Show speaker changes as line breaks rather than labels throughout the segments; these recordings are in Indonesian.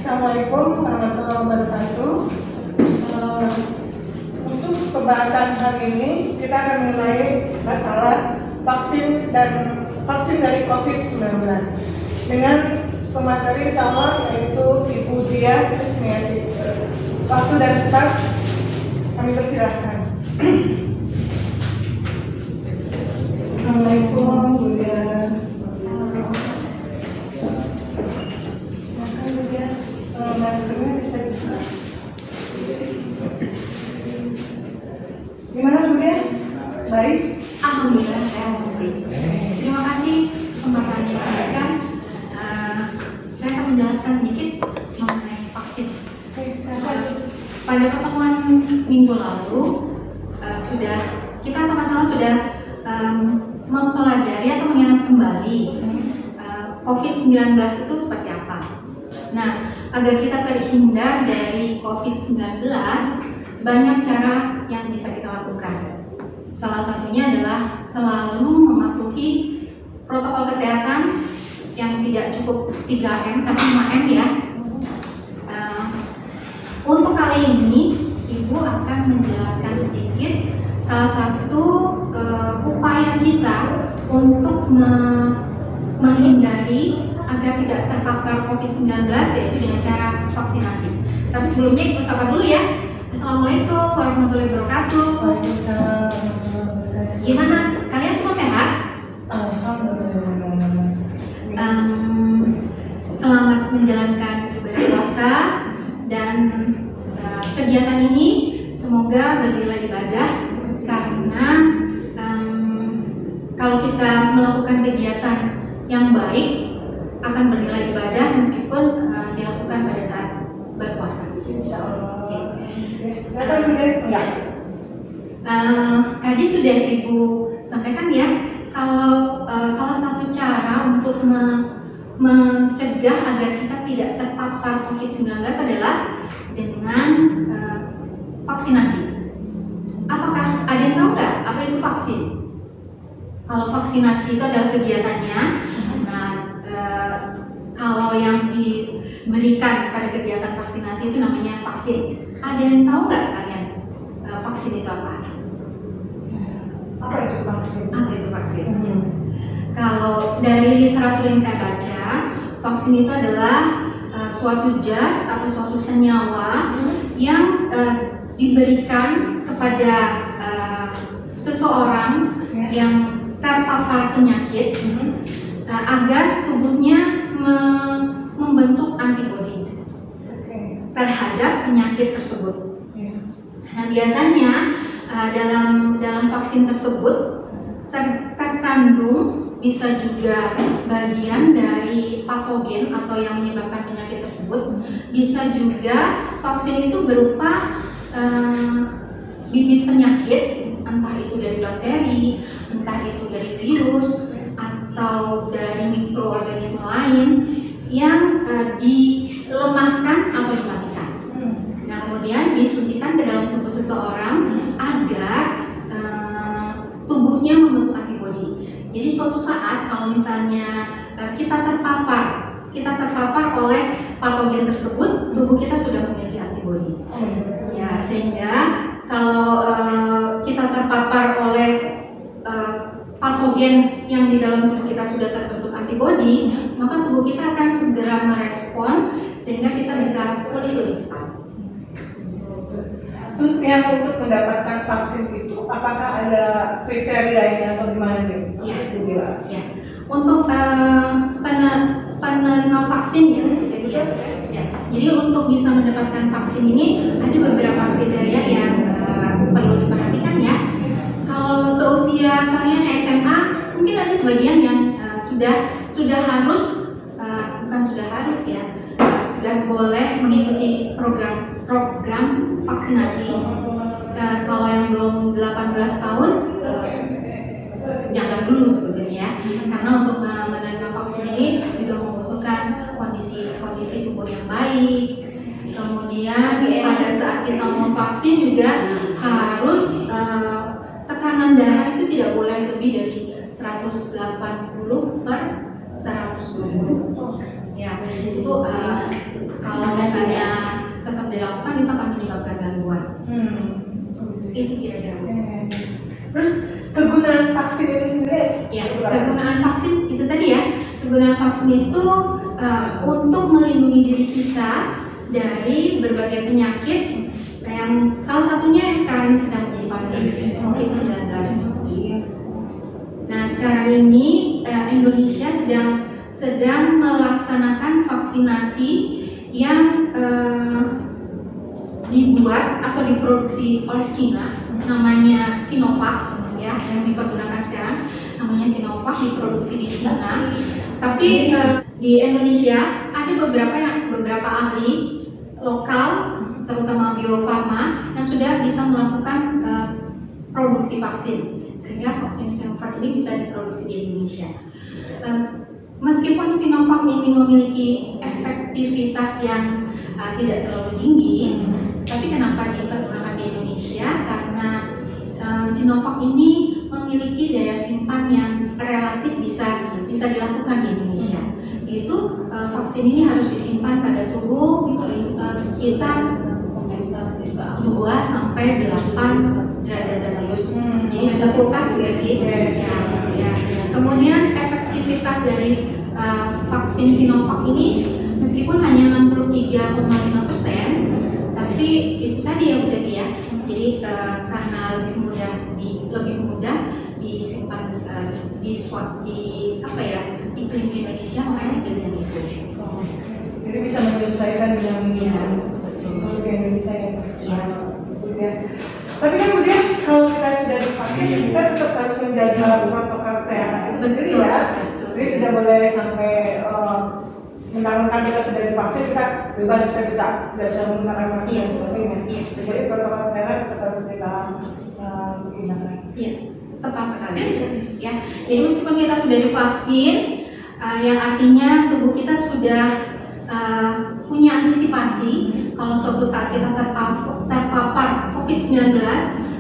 Assalamualaikum warahmatullahi wabarakatuh. Untuk pembahasan hari ini kita akan mengenai masalah vaksin dari COVID-19 dengan pemateri sama yaitu Ibu Dia Krismiati. Waktu dan tempat kami persilahkan. Assalamualaikum Bu Dia. Maskernya bisa dibuka. Gimana Bu Dia? Baik?
Alhamdulillah saya baik. Terima kasih kesempatan yang diberikan. Saya akan menjelaskan sedikit mengenai vaksin. Pada pertemuan minggu lalu kita sama-sama sudah mempelajari atau mengingat kembali COVID-19 itu seperti apa. Nah, agar kita terhindar dari COVID-19, banyak cara yang bisa kita lakukan. Salah satunya adalah selalu mematuhi protokol kesehatan yang tidak cukup 3M tapi 5M ya. Untuk kali ini, Ibu akan menjelaskan sedikit salah satu upaya kita untuk menghindari agar tidak terpapar COVID-19, yaitu dengan cara vaksinasi. Tapi sebelumnya Ibu sapa dulu ya. Assalamualaikum warahmatullahi wabarakatuh. Gimana? Kalian semua sehat?
Alhamdulillah.
Selamat menjalankan ibadah puasa dan kegiatan ini semoga bernilai ibadah, karena kalau kita melakukan kegiatan yang baik akan bernilai ibadah meskipun dilakukan pada saat berpuasa.
Insya Allah.
Ya. Tadi sudah Ibu sampaikan ya, kalau salah satu cara untuk mencegah agar kita tidak terpapar COVID-19 adalah dengan vaksinasi. Apakah ada yang tahu nggak apa itu vaksin? Kalau vaksinasi itu adalah kegiatannya. Nah, kalau yang diberikan pada kegiatan vaksinasi itu namanya vaksin. Ada yang tahu nggak kalian vaksin itu apa?
Apa itu vaksin?
Apa itu vaksin? Kalau dari literatur yang saya baca, vaksin itu adalah suatu zat atau suatu senyawa yang diberikan kepada seseorang yang terpapar penyakit agar tubuhnya membentuk antibodi terhadap penyakit tersebut. Nah, biasanya dalam vaksin tersebut terkandung bisa juga bagian dari patogen atau yang menyebabkan penyakit tersebut. Bisa juga vaksin itu berupa bibit penyakit, entah itu dari bakteri, entah itu dari virus, atau dari mikroorganisme lain yang dilemahkan atau dimatikan. Nah, kemudian disuntikan ke dalam tubuh seseorang agar tubuhnya membentuk antibodi. Jadi suatu saat kalau misalnya kita terpapar oleh patogen tersebut, tubuh kita sudah memiliki antibodi. Ya, sehingga kalau kita terpapar oleh patogen yang di dalam tubuh kita sudah terbentuk antibodi, maka tubuh kita akan segera merespon sehingga kita bisa pulih lebih cepat.
Terus yang untuk mendapatkan vaksin itu, apakah ada kriterianya atau gimana nih?
Ya. Untuk penerima vaksin ya, gitu ya. Jadi untuk bisa mendapatkan vaksin ini ada beberapa kriteria yang perlu diperhatikan ya. Kalau seusia kalian SMA, mungkin ada sebagian yang sudah harus, bukan sudah harus ya, sudah boleh mengikuti program vaksinasi. Kalau yang belum 18 tahun, jangan dulu sebetulnya, karena untuk menerima vaksin ini juga membutuhkan kondisi tubuh yang baik. Kemudian pada saat kita mau vaksin juga harus tekanan darah itu tidak boleh lebih dari 180/120. Ya, itu kalau
Terus kegunaan vaksin itu sendiri?
Ya, kegunaan vaksin itu tadi ya. Kegunaan vaksin itu untuk melindungi diri kita dari berbagai penyakit yang salah satunya yang sekarang ini sedang menjadi pandemi COVID-19. Nah, sekarang ini Indonesia sedang melaksanakan vaksinasi yang dibuat atau diproduksi oleh Cina, namanya Sinovac, ya, yang dipergunakan sekarang namanya Sinovac, diproduksi di Cina. Tapi di Indonesia ada beberapa ahli lokal, terutama Bio Farma, yang sudah bisa melakukan produksi vaksin, sehingga vaksin Sinovac ini bisa diproduksi di Indonesia. Meskipun Sinovac ini memiliki efektivitas yang tidak terlalu tinggi, tapi kenapa dipergunakan di Indonesia? Karena Sinovac ini memiliki daya simpan yang relatif bisa dilakukan di Indonesia. Yaitu vaksin ini harus disimpan pada suhu sekitar 2 sampai 8 derajat Celcius. Jadi sudah kulkas berarti. Ya. Kemudian efektivitas dari vaksin Sinovac ini meskipun hanya 63,5%, tapi itu tadi ya Bu Teti ya. Jadi karena lebih mudah disimpan di iklim Indonesia, makanya dengan itu.
Jadi bisa menyesuaikan dengan seluruh Indonesia ya.
Iya.
Tapi kan kemudian kalau kita sudah divaksin, kita tetap harus menjaga protokol kesehatan itu sendiri ya. Jadi tidak boleh sampai mentang-mentang kita sudah divaksin kita bebas, kita tidak bisa menggunakan masker dan sebagainya. Jadi protokol kesehatan tetap harus kita gunakan.
Iya, tepat sekali. Ya, jadi meskipun kita sudah divaksin, yang artinya tubuh kita sudah punya antisipasi kalau suatu saat kita terpapar COVID-19,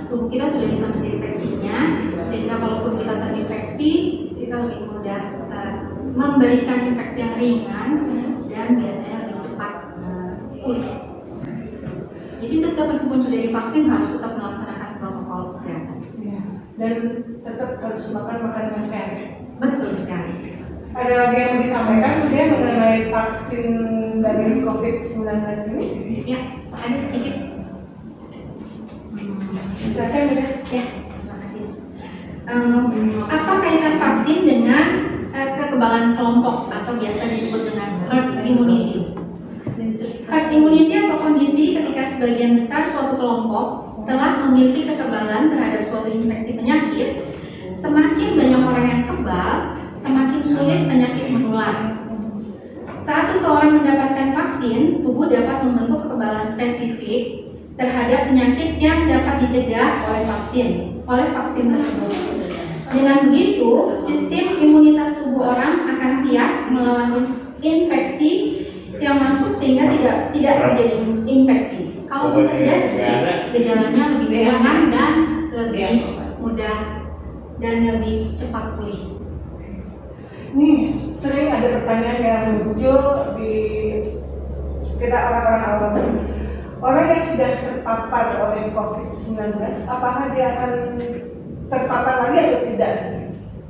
tubuh kita sudah bisa mendeteksinya, sehingga kalaupun kita terinfeksi, kita lebih mudah memberikan infeksi yang ringan dan biasanya lebih cepat pulih. Jadi tetap meskipun sudah divaksin harus tetap melaksanakan protokol kesehatan.
Ya. Dan tetap harus makan makanan yang sehat.
Betul sekali.
Ada lagi yang mau disampaikan kemudian mengenai vaksin dari COVID-19 ini?
Ya, ada sedikit.
Silakan ya.
Ya, terima kasih. Apa kaitan vaksin dengan kekebalan kelompok atau biasa disebut dengan herd immunity? Herd immunity atau kondisi ketika sebagian besar suatu kelompok telah memiliki kekebalan terhadap suatu infeksi penyakit. Semakin banyak orang yang kebal, semakin sulit penyakit menular. Saat seseorang mendapatkan vaksin, tubuh dapat membentuk kekebalan spesifik terhadap penyakit yang dapat dicegah oleh vaksin tersebut. Dengan begitu, sistem imunitas tubuh orang akan siap melawan infeksi yang masuk sehingga tidak terjadi infeksi. Kalau terjadi, gejalanya lebih ringan dan lebih mudah dan lebih cepat pulih.
Nih, sering ada pertanyaan yang muncul di kita orang-orang awam. Orang yang sudah terpapar oleh COVID-19, apakah dia akan terpapar lagi atau tidak?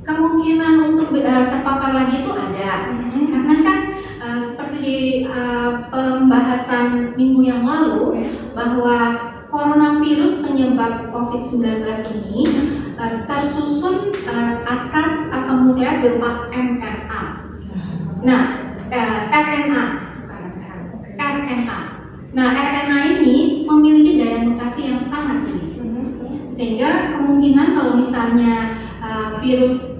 Kemungkinan untuk terpapar lagi itu ada, karena kan seperti di pembahasan minggu yang lalu bahwa coronavirus penyebab COVID-19 ini tersusun atas asam nukleat berupa mRNA. Nah, RNA, bukan RNA. Nah, RNA ini memiliki daya mutasi yang sangat tinggi, sehingga kemungkinan kalau misalnya virus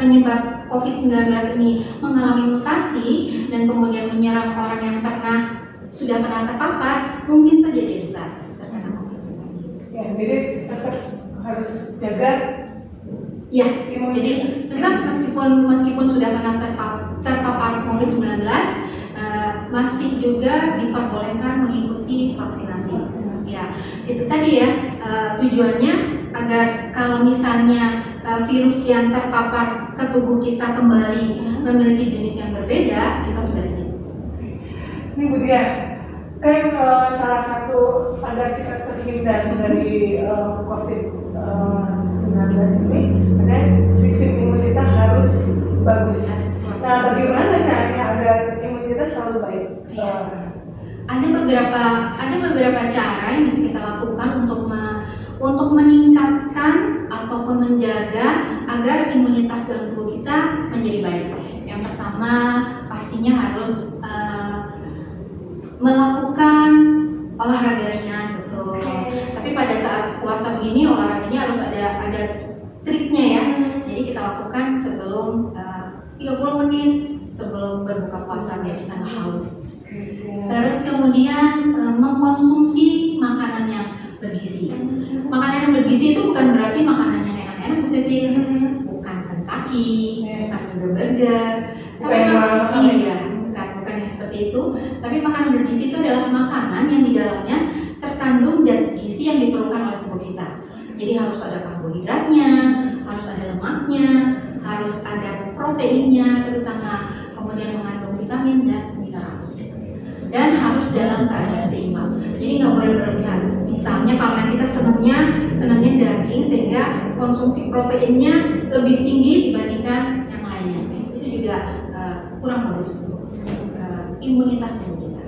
penyebab COVID-19 ini mengalami mutasi dan kemudian menyerang orang yang sudah pernah terpapar, mungkin saja dia bisa terkena COVID-19.
Ya, jadi tetap harus jaga.
Ya, jadi tetap meskipun sudah pernah terpapar COVID-19, masih juga diperbolehkan mengikuti vaksinasi. Ya, itu tadi ya tujuannya agar kalau misalnya virus yang terpapar ke tubuh kita kembali memiliki jenis yang berbeda, kita sudah siap.
Ini Bu Dia, kan salah satu agar kita terhindar dari COVID ini, karena sistem imun kita harus bagus. Nah, bagaimana caranya agar imun kita selalu baik?
Ada beberapa cara yang bisa kita lakukan untuk meningkatkan ataupun menjaga agar imunitas dalam tubuh kita menjadi baik. Yang pertama pastinya harus melakukan olahraga ringan, betul. Tapi pada saat puasa begini olahraganya harus ada triknya ya. Jadi kita lakukan sebelum 30 menit sebelum berbuka puasa biar kita nggak haus. Terus kemudian mengkonsumsi makanan yang bergizi. Makanan yang bergizi itu bukan berarti makanan yang enak-enak, bukan Kentucky, bukan burger, bukan yang seperti itu. Tapi makanan bergizi itu adalah makanan yang di dalamnya terkandung zat gizi yang diperlukan oleh tubuh kita. Jadi harus ada karbohidratnya, harus ada lemaknya, harus ada proteinnya terutama, kemudian mengandung vitamin dan mineral. Dan harus dalam keadaan seimbang. Jadi nggak boleh berlebihan. Misalnya karena kita senangnya daging sehingga konsumsi proteinnya lebih tinggi dibandingkan yang lainnya. Itu juga kurang bagus untuk imunitas tubuh kita.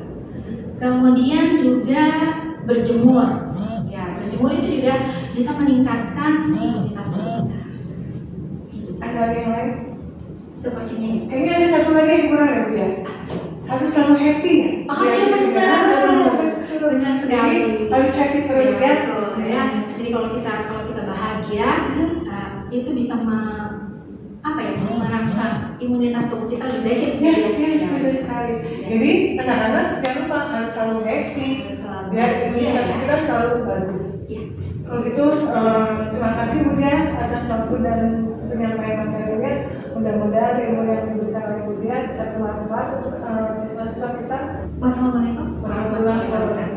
Kemudian juga berjemur. Ya, berjemur itu juga bisa meningkatkan imunitas tubuh kita.
Ada yang lain?
Sepertinya itu.
Kayaknya ada satu lagi yang kurang ya, Bu ya. Harus selalu happy ya.
Oh iya benar sekali.
Harus happy terus ya.
Betul ya. Jadi kalau kita bahagia, itu bisa merangsang imunitas tubuh kita lebih baik.
Ya, betul sekali. Jadi anak-anak jangan lupa harus selalu happy, biar imunitas kita selalu bagus. Kalau gitu, terima kasih Bu ya atas waktu dan penyampaian materinya. Mudah-mudahan ilmu yang diberikan oleh Bu Dia bisa bermanfaat untuk siswa-siswa kita.
Wassalamualaikum warahmatullahi wabarakatuh.